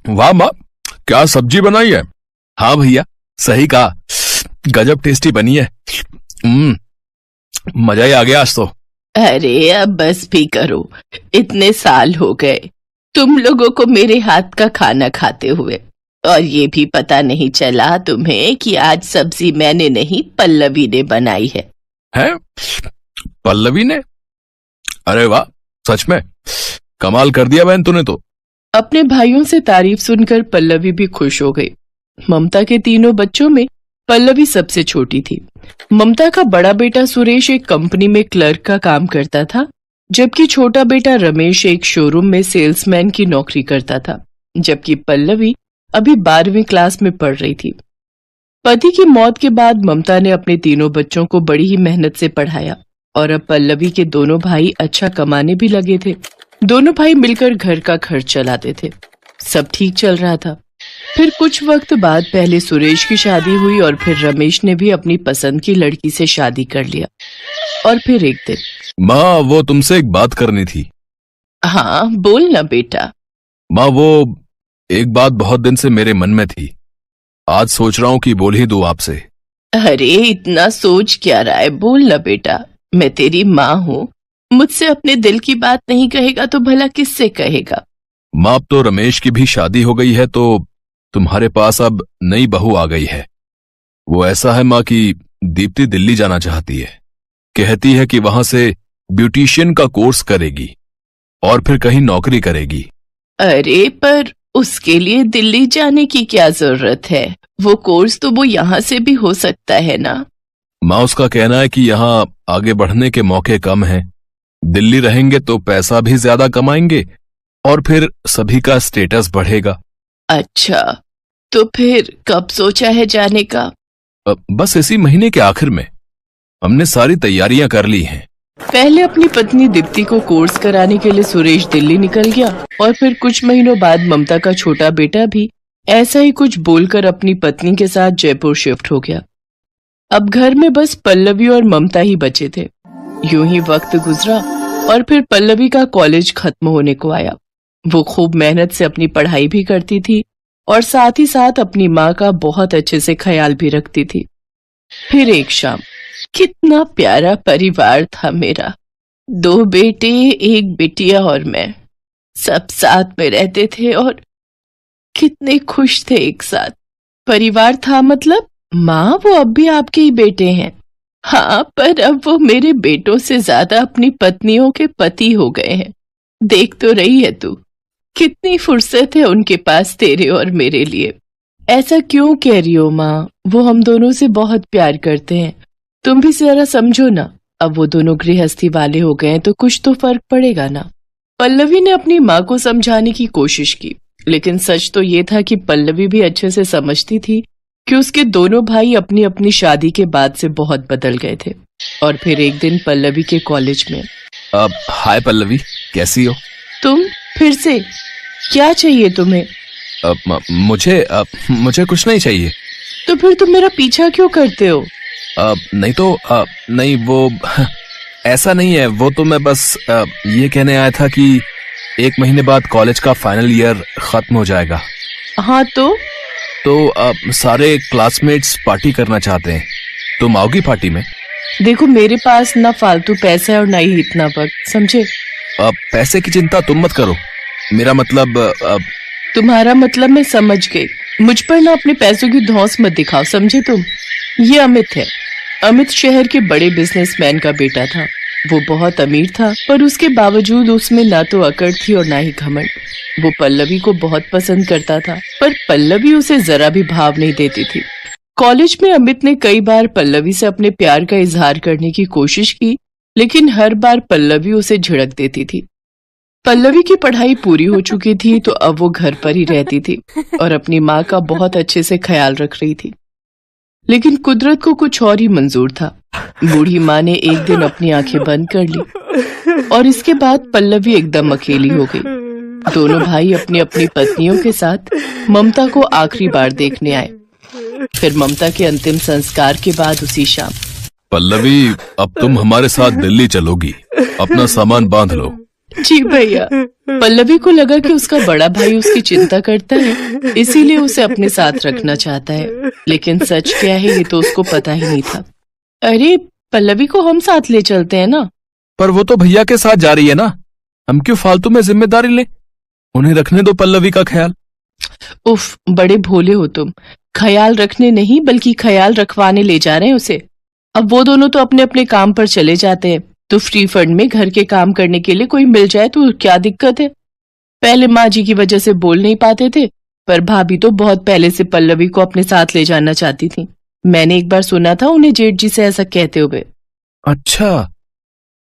वाह माँ, क्या सब्जी बनाई है। हाँ भैया, सही कहा, गजब टेस्टी बनी है। मजा ही आ गया आज तो। अरे अब बस भी करो, इतने साल हो गए तुम लोगों को मेरे हाथ का खाना खाते हुए, और ये भी पता नहीं चला तुम्हें कि आज सब्जी मैंने नहीं पल्लवी ने बनाई है। हैं? पल्लवी ने? अरे वाह, सच में कमाल कर दिया बहन तूने तो। अपने भाइयों से तारीफ सुनकर पल्लवी भी खुश हो गई। ममता के तीनों बच्चों में पल्लवी सबसे छोटी थी। ममता का बड़ा बेटा सुरेश एक कंपनी में क्लर्क का काम करता था, जबकि छोटा बेटा रमेश एक शोरूम में सेल्समैन की नौकरी करता था, जबकि पल्लवी अभी 12वीं क्लास में पढ़ रही थी। पति की मौत के बाद ममता ने अपने तीनों बच्चों को बड़ी ही मेहनत से पढ़ाया और अब पल्लवी के दोनों भाई अच्छा कमाने भी लगे थे। दोनों भाई मिलकर घर का खर्च चलाते थे। सब ठीक चल रहा था। फिर कुछ वक्त बाद पहले सुरेश की शादी हुई और फिर रमेश ने भी अपनी पसंद की लड़की से शादी कर लिया। और फिर एक दिन, माँ वो तुमसे एक बात करनी थी। हाँ बोल ना बेटा। माँ वो एक बात बहुत दिन से मेरे मन में थी, आज सोच रहा हूँ कि बोल ही दूं आपसे। अरे इतना सोच क्या रहा है, बोल ना बेटा, मैं तेरी माँ हूँ, मुझसे अपने दिल की बात नहीं कहेगा तो भला किससे कहेगा। माँ अब तो रमेश की भी शादी हो गई है, तो तुम्हारे पास अब नई बहू आ गई है। वो ऐसा है माँ कि दीप्ति दिल्ली जाना चाहती है, कहती है कि वहां से ब्यूटिशियन का कोर्स करेगी और फिर कहीं नौकरी करेगी। अरे पर उसके लिए दिल्ली जाने की क्या जरूरत है, वो कोर्स तो वो यहाँ से भी हो सकता है ना। माँ उसका कहना है कि यहाँ आगे बढ़ने के मौके कम हैं, दिल्ली रहेंगे तो पैसा भी ज्यादा कमाएंगे और फिर सभी का स्टेटस बढ़ेगा। अच्छा, तो फिर कब सोचा है जाने का? बस इसी महीने के आखिर में। हमने सारी तैयारियां कर ली हैं। पहले अपनी पत्नी दीप्ति को कोर्स कराने के लिए सुरेश दिल्ली निकल गया और फिर कुछ महीनों बाद ममता का छोटा बेटा भी ऐसा ही कुछ बोलकर अपनी पत्नी के साथ जयपुर शिफ्ट हो गया। अब घर में बस पल्लवी और ममता ही बचे थे। यूं ही वक्त गुजरा और फिर पल्लवी का कॉलेज खत्म होने को आया। वो खूब मेहनत से अपनी पढ़ाई भी करती थी और साथ ही साथ अपनी माँ का बहुत अच्छे से ख्याल भी रखती थी। फिर एक शाम, कितना प्यारा परिवार था मेरा, 2 बेटे, 1 बिटिया और मैं, सब साथ में रहते थे और कितने खुश थे एक साथ। परिवार था मतलब, माँ वो अब भी आपके ही बेटे हैं। हाँ, पर अब वो मेरे बेटों से ज्यादा अपनी पत्नियों के पति हो गए हैं। देख तो रही है तू, कितनी फुर्सत है उनके पास तेरे और मेरे लिए। ऐसा क्यों कह रही हो माँ, वो हम दोनों से बहुत प्यार करते हैं, तुम भी जरा समझो ना। अब वो दोनों गृहस्थी वाले हो गए हैं तो कुछ तो फर्क पड़ेगा ना। पल्लवी ने अपनी माँ को समझाने की कोशिश की, लेकिन सच तो ये था कि पल्लवी भी अच्छे से समझती थी कि उसके दोनों भाई अपनी अपनी शादी के बाद से बहुत बदल गए थे। और फिर एक दिन पल्लवी के कॉलेज में, हाय पल्लवी, कैसी हो? तुम फिर से? क्या चाहिए तुम्हें? मुझे कुछ नहीं चाहिए। तो फिर तुम मेरा पीछा क्यों करते हो? नहीं तो नहीं, वो ऐसा नहीं है, वो तो मैं बस ये कहने आया था कि 1 महीने बाद कॉलेज का फाइनल ईयर खत्म हो जाएगा। हाँ तो सारे क्लासमेट्स पार्टी करना चाहते हैं, तुम आओगी पार्टी में? देखो मेरे पास ना फालतू पैसा है और ना ही इतना वक्त, समझे? पैसे की चिंता तुम मत करो, मेरा मतलब तुम्हारा मतलब मैं समझ गई। मुझ पर ना अपने पैसों की धौंस मत दिखाओ, समझे तुम? ये अमित है। अमित शहर के बड़े बिजनेसमैन का बेटा था। वो बहुत अमीर था, पर उसके बावजूद उसमें ना तो अकड़ थी और ना ही घमंड। वो पल्लवी को बहुत पसंद करता था, पर पल्लवी उसे जरा भी भाव नहीं देती थी। कॉलेज में अमित ने कई बार पल्लवी से अपने प्यार का इजहार करने की कोशिश की, लेकिन हर बार पल्लवी उसे झिड़क देती थी। पल्लवी की पढ़ाई पूरी हो चुकी थी तो अब वो घर पर ही रहती थी और अपनी माँ का बहुत अच्छे से ख्याल रख रही थी। लेकिन कुदरत को कुछ और ही मंजूर था। बूढ़ी माँ ने एक दिन अपनी आंखें बंद कर ली और इसके बाद पल्लवी एकदम अकेली हो गई। दोनों भाई अपनी अपनी पत्नियों के साथ ममता को आखिरी बार देखने आए। फिर ममता के अंतिम संस्कार के बाद उसी शाम, पल्लवी अब तुम हमारे साथ दिल्ली चलोगी, अपना सामान बांध लो। जी भैया। पल्लवी को लगा कि उसका बड़ा भाई उसकी चिंता करता है, इसीलिए उसे अपने साथ रखना चाहता है। लेकिन सच क्या है ये तो उसको पता ही नहीं था। अरे पल्लवी को हम साथ ले चलते हैं ना। पर वो तो भैया के साथ जा रही है ना, हम क्यों फालतू में जिम्मेदारी लें? उन्हें रखने दो पल्लवी का ख्याल। उफ, बड़े भोले हो तुम। ख्याल रखने नहीं बल्कि ख्याल रखवाने ले जा रहे हैं उसे। अब वो दोनों तो अपने अपने काम पर चले जाते हैं, तो फ्री फंड में घर के काम करने के लिए कोई मिल जाए तो क्या दिक्कत है। पहले माँ जी की वजह से बोल नहीं पाते थे, पर भाभी तो बहुत पहले से पल्लवी को अपने साथ ले जाना चाहती थी। मैंने एक बार सुना था उन्हें जेठ जी से ऐसा कहते हुए। अच्छा,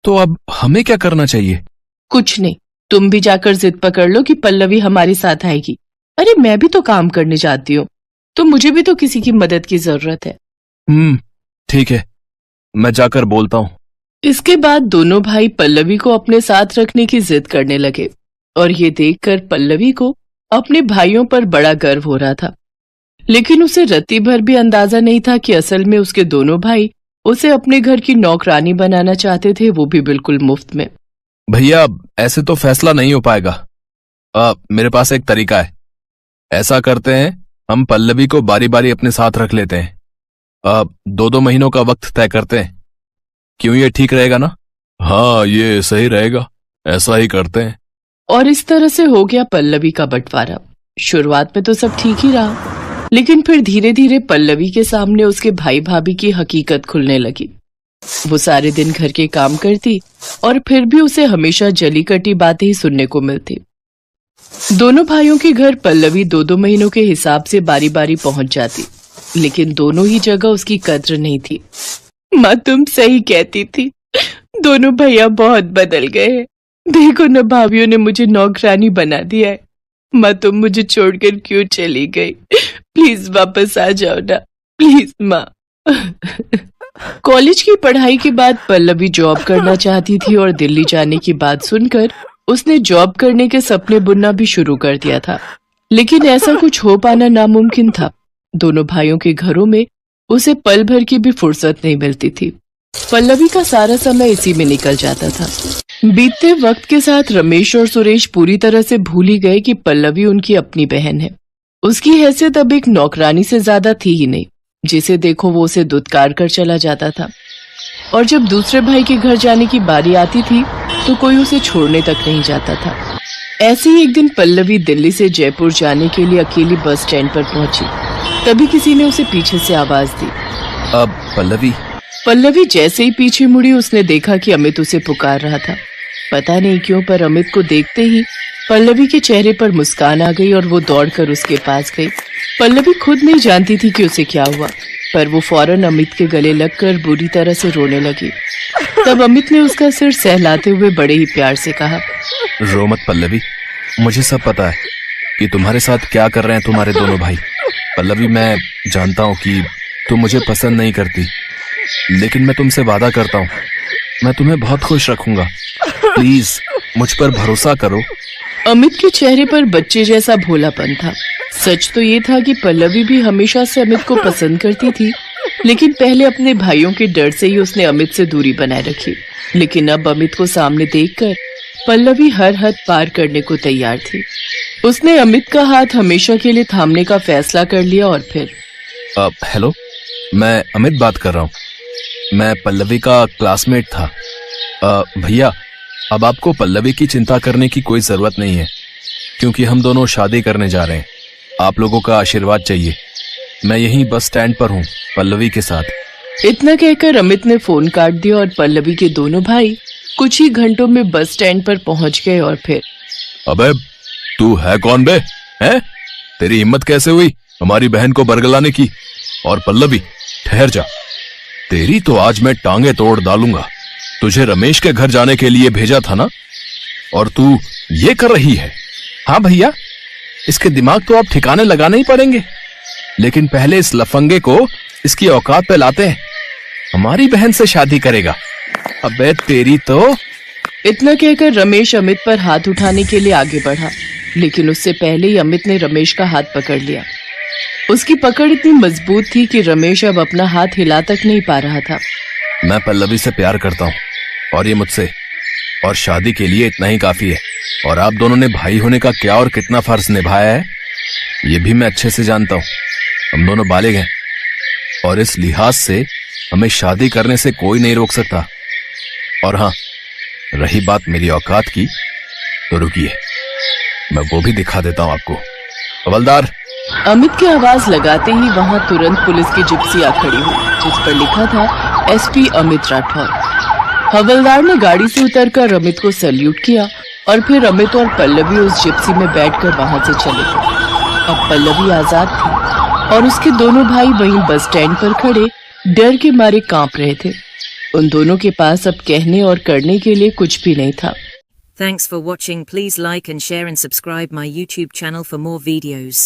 तो अब हमें क्या करना चाहिए? कुछ नहीं, तुम भी जाकर जिद पकड़ लो कि पल्लवी हमारे साथ आएगी। अरे मैं भी तो काम करने जाती हूँ, तो मुझे भी तो किसी की मदद की जरूरत है। ठीक है, मैं जाकर बोलता हूँ। इसके बाद दोनों भाई पल्लवी को अपने साथ रखने की जिद करने लगे, और ये देखकर पल्लवी को अपने भाइयों पर बड़ा गर्व हो रहा था। लेकिन उसे रत्ती भर भी अंदाजा नहीं था कि असल में उसके दोनों भाई उसे अपने घर की नौकरानी बनाना चाहते थे, वो भी बिल्कुल मुफ्त में। भैया ऐसे तो फैसला नहीं हो पाएगा। मेरे पास एक तरीका है। ऐसा करते हैं, हम पल्लवी को बारी बारी अपने साथ रख लेते हैं। 2-2 महीनों का वक्त तय करते हैं। क्यों, ये ठीक रहेगा ना? हाँ, ये सही रहेगा, ऐसा ही करते हैं। और इस तरह से हो गया पल्लवी का बंटवारा। शुरुआत में तो सब ठीक ही रहा, लेकिन फिर धीरे धीरे पल्लवी के सामने उसके भाई भाभी की हकीकत खुलने लगी। वो सारे दिन घर के काम करती और फिर भी उसे हमेशा जली कटी बातें ही सुनने को मिलती। दोनों भाइयों के घर पल्लवी 2-2 महीनों के हिसाब से बारी बारी पहुंच जाती, लेकिन दोनों ही जगह उसकी कद्र नहीं थी। माँ तुम सही कहती थी, दोनों भैया बहुत बदल गए हैं। देखो न, भाभियों ने मुझे नौकरानी बना दिया है। माँ तुम मुझे छोड़कर क्यों चली गई? प्लीज वापस आ जाओ ना, प्लीज माँ। कॉलेज की पढ़ाई के बाद पल्लवी जॉब करना चाहती थी और दिल्ली जाने की बात सुनकर उसने जॉब करने के सपने बुनना भी शुरू कर दिया था। लेकिन ऐसा कुछ हो पाना नामुमकिन था। दोनों भाइयों के घरों में उसे पल भर की भी फुर्सत नहीं मिलती थी। पल्लवी का सारा समय इसी में निकल जाता था। बीतते वक्त के साथ रमेश और सुरेश पूरी तरह से भूल ही गए कि पल्लवी उनकी अपनी बहन है। उसकी हैसियत अब एक नौकरानी से ज्यादा थी ही नहीं। जिसे देखो वो उसे दुत्कार कर चला जाता था, और जब दूसरे भाई के घर जाने की बारी आती थी तो कोई उसे छोड़ने तक नहीं जाता था। ऐसे ही एक दिन पल्लवी दिल्ली से जयपुर जाने के लिए अकेली बस स्टैंड पर पहुंची। तभी किसी ने उसे पीछे से आवाज दी। अब पल्लवी जैसे ही पीछे मुड़ी उसने देखा कि अमित उसे पुकार रहा था। पता नहीं क्यों, पर अमित को देखते ही पल्लवी के चेहरे पर मुस्कान आ गई और वो दौड़कर उसके पास गई। पल्लवी खुद नहीं जानती थी कि उसे क्या हुआ, पर वो फौरन अमित के गले लगकर बुरी तरह से रोने लगी। तब अमित ने उसका सिर सहलाते हुए बड़े ही प्यार से कहा, रो मत पल्लवी, मुझे सब पता है कि तुम्हारे साथ क्या कर रहे हैं तुम्हारे दोनों भाई। पल्लवी, मैं जानता हूँ कि तुम मुझे पसंद नहीं करती, लेकिन मैं तुमसे वादा करता हूँ, मैं तुम्हें बहुत खुश रखूंगा। प्लीज मुझ पर भरोसा करो। अमित के चेहरे पर बच्चे जैसा भोलापन था। सच तो ये था कि पल्लवी भी हमेशा से अमित को पसंद करती थी, लेकिन पहले अपने भाइयों के डर से ही उसने अमित से दूरी बनाए रखी। लेकिन अब अमित को सामने देखकर पल्लवी हर हद पार करने को तैयार थी। उसने अमित का हाथ हमेशा के लिए थामने का फैसला कर लिया और फिर हेलो, मैं अमित बात कर रहा हूँ। मैं पल्लवी का क्लासमेट था। भैया, अब आपको पल्लवी की चिंता करने की कोई जरूरत नहीं है, क्योंकि हम दोनों शादी करने जा रहे हैं। आप लोगों का आशीर्वाद चाहिए। मैं यहीं बस स्टैंड पर हूँ पल्लवी के साथ। इतना कहकर अमित ने फोन काट दिया और पल्लवी के दोनों भाई कुछ ही घंटों में बस स्टैंड पर पहुंच गए। और फिर अबे तू है कौन बे? हैं? तेरी हिम्मत कैसे हुई हमारी बहन को बरगलाने की? और पल्लवी, ठहर जा, तेरी तो आज मैं टांगे तोड़ डालूंगा। तुझे रमेश के घर जाने के लिए भेजा था ना, और तू ये कर रही है? हाँ भैया, इसके दिमाग तो आप ठिकाने लगाने ही पड़ेंगे, लेकिन पहले इस लफंगे को इसकी औकात पे लाते हैं। हमारी बहन से शादी करेगा? अबे तेरी तो। इतना कहकर रमेश अमित पर हाथ उठाने के लिए आगे बढ़ा, लेकिन उससे पहले ही अमित ने रमेश का हाथ पकड़ लिया। उसकी पकड़ इतनी मजबूत थी कि रमेश अब अपना हाथ हिला तक नहीं पा रहा था। मैं पल्लवी से प्यार करता हूँ और ये मुझसे और शादी के लिए इतना ही काफी है। और आप दोनों ने भाई होने का क्या और कितना फर्ज निभाया है ये भी मैं अच्छे से जानता हूँ। हम दोनों बालिग हैं और इस लिहाज से हमें शादी करने से कोई नहीं रोक सकता। और हाँ, रही बात मेरी औकात की, तो रुकिए, मैं वो भी दिखा देता हूँ आपको। हवलदार। अमित की आवाज लगाते ही वहां तुरंत पुलिस की जिप्सी आ खड़ी हुई, जिस पर लिखा था एसपी अमित राठौर। हवलदार ने गाड़ी से उतरकर अमित को सैल्यूट किया और फिर अमित और पल्लवी उस जिप्सी में बैठकर वहां से चले गए। अब पल्लवी आजाद थी और उसके दोनों भाई वहीं बस स्टैंड पर खड़े डर के मारे कांप रहे थे। उन दोनों के पास अब कहने और करने के लिए कुछ भी नहीं था। Thanks for watching. Please like and share and subscribe my YouTube channel for more videos.